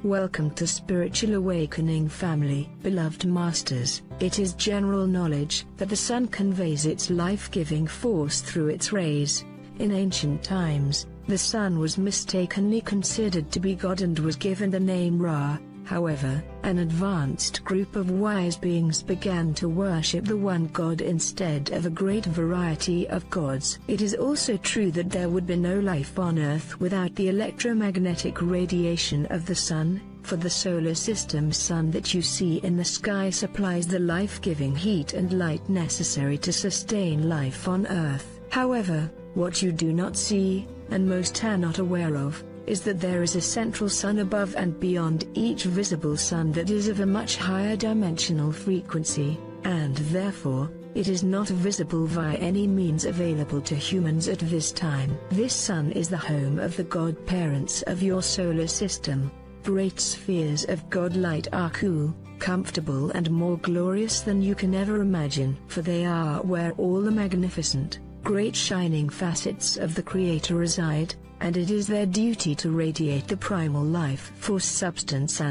Welcome to Spiritual Awakening family. Beloved Masters, it is general knowledge that the sun conveys its life-giving force through its rays. In ancient times, the sun was mistakenly considered to be God and was given the name Ra. However, an advanced group of wise beings began to worship the one God instead of a great variety of gods. It is also true that there would be no life on Earth without the electromagnetic radiation of the sun, for the solar system's sun that you see in the sky supplies the life-giving heat and light necessary to sustain life on Earth. However, what you do not see, and most are not aware of, is that there is a central sun above and beyond each visible sun that is of a much higher dimensional frequency, and therefore, it is not visible via any means available to humans at this time. This sun is the home of the God-parents of your solar system. Great spheres of God light are cool, comfortable and more glorious than you can ever imagine, for they are where all the magnificent, great shining facets of the Creator reside, and it is their duty to radiate the primal life force substance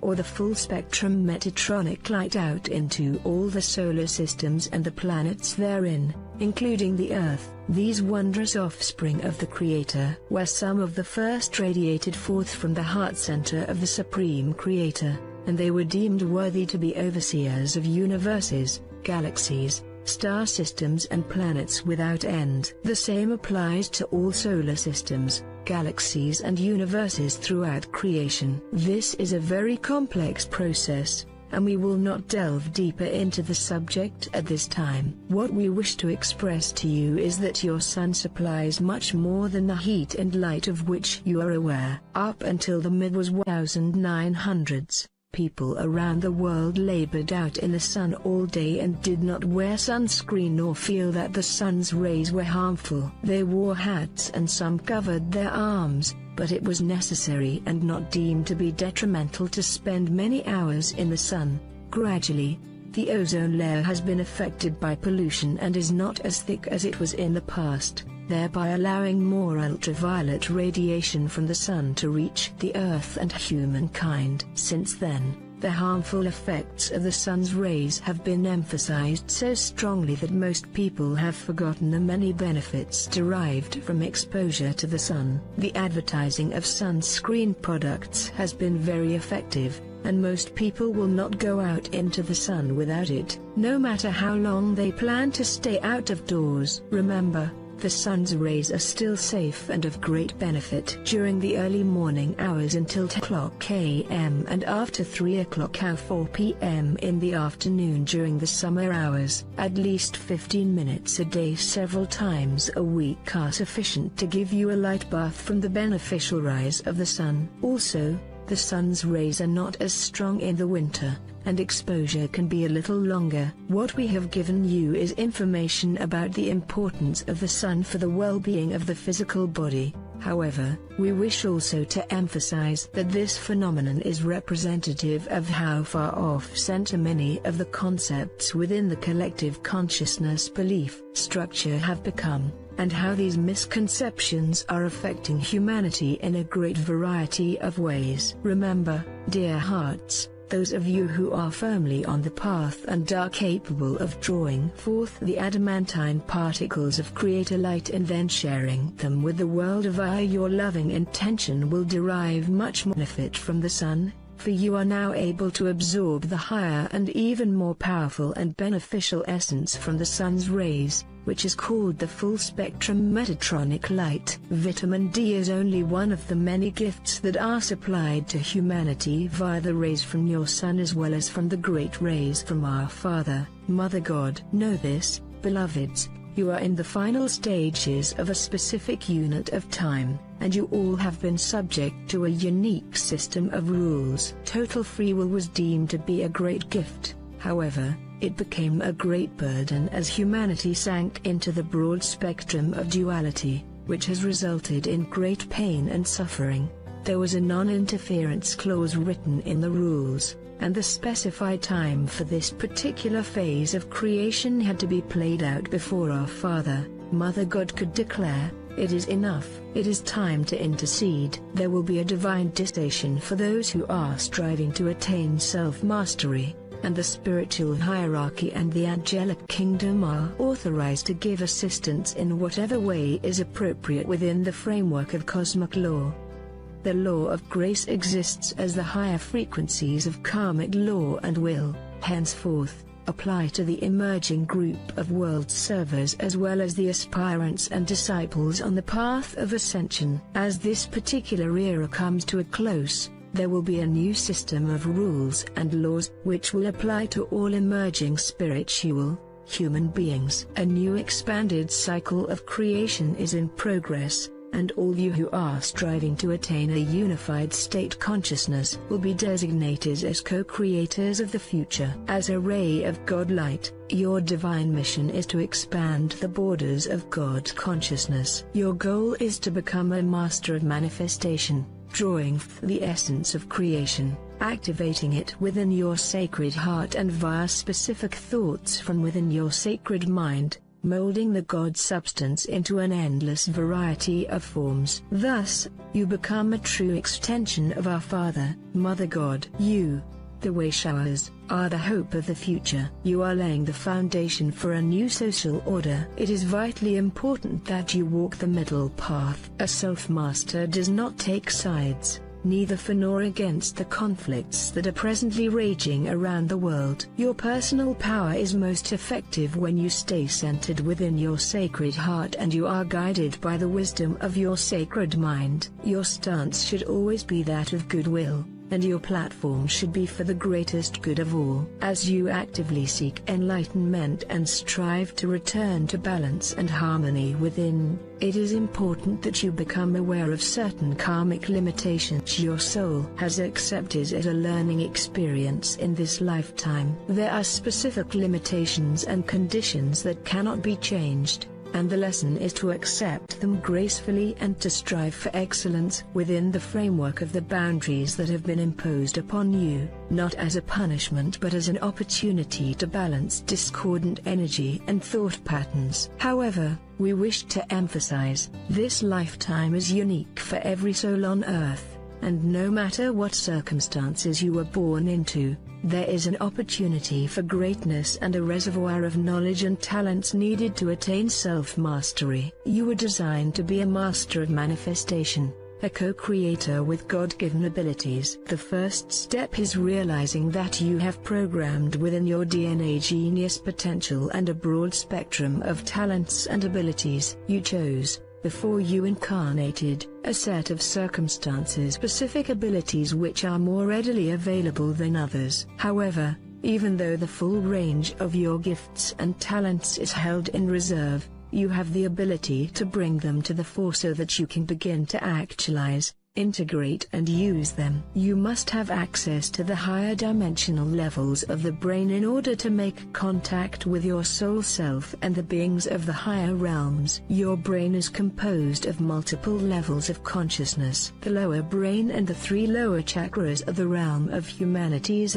or the full-spectrum Metatronic light out into all the solar systems and the planets therein, including the Earth. These wondrous offspring of the Creator were some of the first radiated forth from the heart center of the Supreme Creator, and they were deemed worthy to be overseers of universes, galaxies, star systems and planets without end. The same applies to all solar systems, galaxies and universes throughout creation. This is a very complex process, and we will not delve deeper into the subject at this time. What we wish to express to you is that your sun supplies much more than the heat and light of which you are aware. Up until the mid-1900s, people around the world labored out in the sun all day and did not wear sunscreen or feel that the sun's rays were harmful. They wore hats and some covered their arms, but it was necessary and not deemed to be detrimental to spend many hours in the sun. Gradually, the ozone layer has been affected by pollution and is not as thick as it was in the past, thereby allowing more ultraviolet radiation from the sun to reach the Earth and humankind. Since then, the harmful effects of the sun's rays have been emphasized so strongly that most people have forgotten the many benefits derived from exposure to the sun. The advertising of sunscreen products has been very effective, and most people will not go out into the sun without it, no matter how long they plan to stay out of doors. Remember, the sun's rays are still safe and of great benefit during the early morning hours until 10 o'clock a.m. and after 3 o'clock or 4 p.m. in the afternoon during the summer hours. At least 15 minutes a day several times a week are sufficient to give you a light bath from the beneficial rays of the sun. Also, the sun's rays are not as strong in the winter, and exposure can be a little longer. What we have given you is information about the importance of the sun for the well-being of the physical body. However, we wish also to emphasize that this phenomenon is representative of how far off center many of the concepts within the collective consciousness belief structure have become, and how these misconceptions are affecting humanity in a great variety of ways. Remember, dear hearts, those of you who are firmly on the path and are capable of drawing forth the adamantine particles of Creator light and then sharing them with the world via your loving intention will derive much benefit from the sun, for you are now able to absorb the higher and even more powerful and beneficial essence from the sun's rays, which is called the full-spectrum Metatronic light. Vitamin D is only one of the many gifts that are supplied to humanity via the rays from your sun as well as from the great rays from our Father, Mother God. Know this, beloveds, you are in the final stages of a specific unit of time, and you all have been subject to a unique system of rules. Total free will was deemed to be a great gift, however, it became a great burden as humanity sank into the broad spectrum of duality, which has resulted in great pain and suffering. There was a non-interference clause written in the rules, and the specified time for this particular phase of creation had to be played out before our Father, Mother God could declare, It is enough. It is time to intercede. There will be a divine distinction for those who are striving to attain self-mastery, and the spiritual hierarchy and the angelic kingdom are authorized to give assistance in whatever way is appropriate within the framework of cosmic law. The law of grace exists as the higher frequencies of karmic law and will, henceforth, apply to the emerging group of world servers as well as the aspirants and disciples on the path of ascension. As this particular era comes to a close, there will be a new system of rules and laws which will apply to all emerging spiritual human beings. A new expanded cycle of creation is in progress, and all you who are striving to attain a unified state consciousness will be designated as co-creators of the future. As a ray of God light, your divine mission is to expand the borders of God consciousness. Your goal is to become a master of manifestation, drawing the essence of creation, activating it within your sacred heart and via specific thoughts from within your sacred mind, molding the God substance into an endless variety of forms. Thus, you become a true extension of our Father, Mother God. You, the Waishawers, are the hope of the future. You are laying the foundation for a new social order. It is vitally important that you walk the middle path. A self-master does not take sides, neither for nor against the conflicts that are presently raging around the world. Your personal power is most effective when you stay centered within your sacred heart and you are guided by the wisdom of your sacred mind. Your stance should always be that of goodwill, and your platform should be for the greatest good of all. As you actively seek enlightenment and strive to return to balance and harmony within, it is important that you become aware of certain karmic limitations your soul has accepted as a learning experience in this lifetime. There are specific limitations and conditions that cannot be changed, and the lesson is to accept them gracefully and to strive for excellence within the framework of the boundaries that have been imposed upon you, not as a punishment but as an opportunity to balance discordant energy and thought patterns. However, we wish to emphasize, this lifetime is unique for every soul on earth, and no matter what circumstances you were born into, there is an opportunity for greatness and a reservoir of knowledge and talents needed to attain self-mastery. You were designed to be a master of manifestation, a co-creator with God-given abilities. The first step is realizing that you have programmed within your DNA genius potential and a broad spectrum of talents and abilities. You chose, before you incarnated, a set of circumstances-specific abilities which are more readily available than others. However, even though the full range of your gifts and talents is held in reserve, you have the ability to bring them to the fore so that you can begin to actualize, integrate and use them. You must have access to the higher dimensional levels of the brain in order to make contact with your soul self and the beings of the higher realms. Your brain is composed of multiple levels of consciousness. The lower brain and the three lower chakras are the realm of humanity's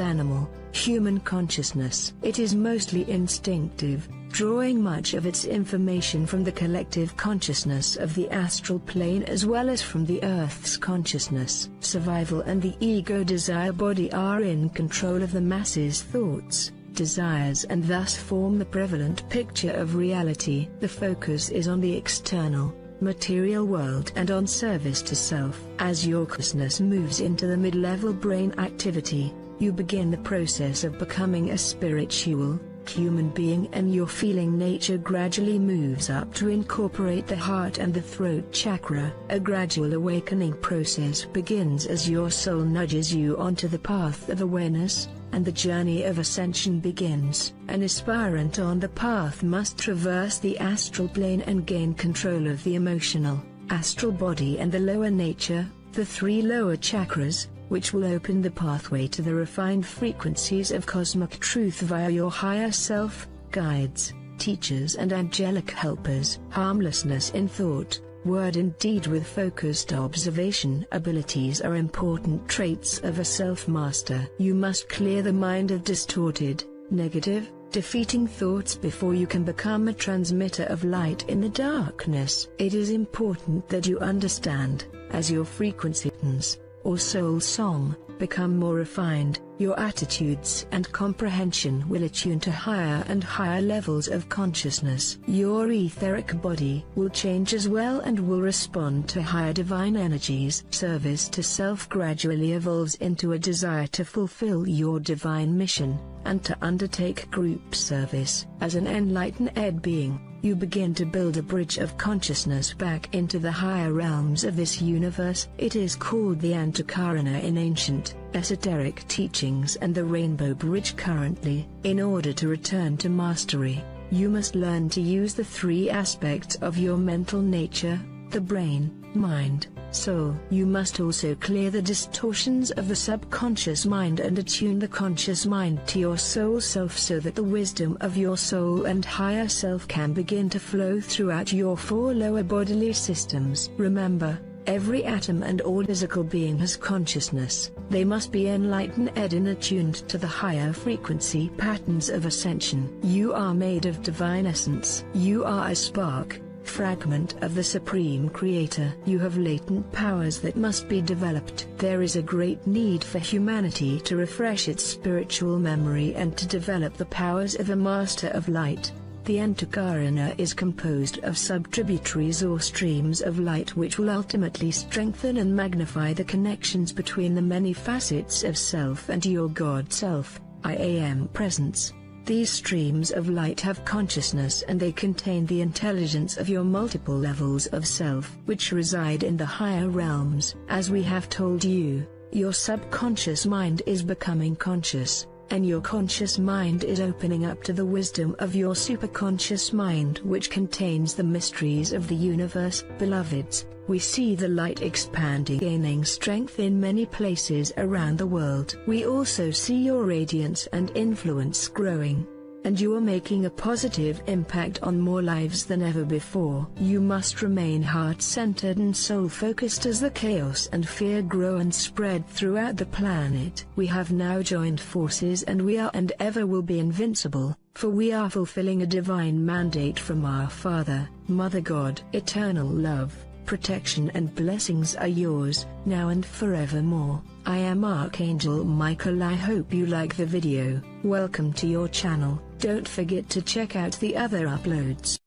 human consciousness. It is mostly instinctive, drawing much of its information from the collective consciousness of the astral plane as well as from the Earth's consciousness. Survival and the ego desire body are in control of the masses' thoughts, desires and thus form the prevalent picture of reality. The focus is on the external, material world and on service to self. As your consciousness moves into the mid-level brain activity, you begin the process of becoming a spiritual human being, and your feeling nature gradually moves up to incorporate the heart and the throat chakra. A gradual awakening process begins as your soul nudges you onto the path of awareness, and the journey of ascension begins. An aspirant on the path must traverse the astral plane and gain control of the emotional, astral body and the lower nature, the three lower chakras, which will open the pathway to the refined frequencies of cosmic truth via your higher self, guides, teachers and angelic helpers. Harmlessness in thought, word and deed with focused observation abilities are important traits of a self-master. You must clear the mind of distorted, negative, defeating thoughts before you can become a transmitter of light in the darkness. It is important that you understand, as your frequencies, or soul song, become more refined, your attitudes and comprehension will attune to higher and higher levels of consciousness. Your etheric body will change as well and will respond to higher divine energies. Service to self gradually evolves into a desire to fulfill your divine mission, and to undertake group service. As an enlightened being, you begin to build a bridge of consciousness back into the higher realms of this universe. It is called the Antakarana in ancient, esoteric teachings and the Rainbow Bridge currently. In order to return to mastery, you must learn to use the three aspects of your mental nature, the brain, mind, soul. You must also clear the distortions of the subconscious mind and attune the conscious mind to your soul self so that the wisdom of your soul and higher self can begin to flow throughout your four lower bodily systems. Remember, every atom and all physical being has consciousness. They must be enlightened and attuned to the higher frequency patterns of ascension. You are made of divine essence. You are a spark, fragment of the Supreme Creator. You have latent powers that must be developed. There is a great need for humanity to refresh its spiritual memory and to develop the powers of a Master of Light. The Antakarana is composed of sub-tributaries or streams of light which will ultimately strengthen and magnify the connections between the many facets of self and your God Self, I Am Presence. These streams of light have consciousness and they contain the intelligence of your multiple levels of self, which reside in the higher realms. As we have told you, your subconscious mind is becoming conscious, and your conscious mind is opening up to the wisdom of your superconscious mind, which contains the mysteries of the universe. Beloveds, we see the light expanding, gaining strength in many places around the world. We also see your radiance and influence growing, and you are making a positive impact on more lives than ever before. You must remain heart-centered and soul-focused as the chaos and fear grow and spread throughout the planet. We have now joined forces and we are and ever will be invincible, for we are fulfilling a divine mandate from our Father, Mother God. Eternal love, protection and blessings are yours, now and forevermore. I am Archangel Michael. I hope you like the video. Welcome to your channel. Don't forget to check out the other uploads.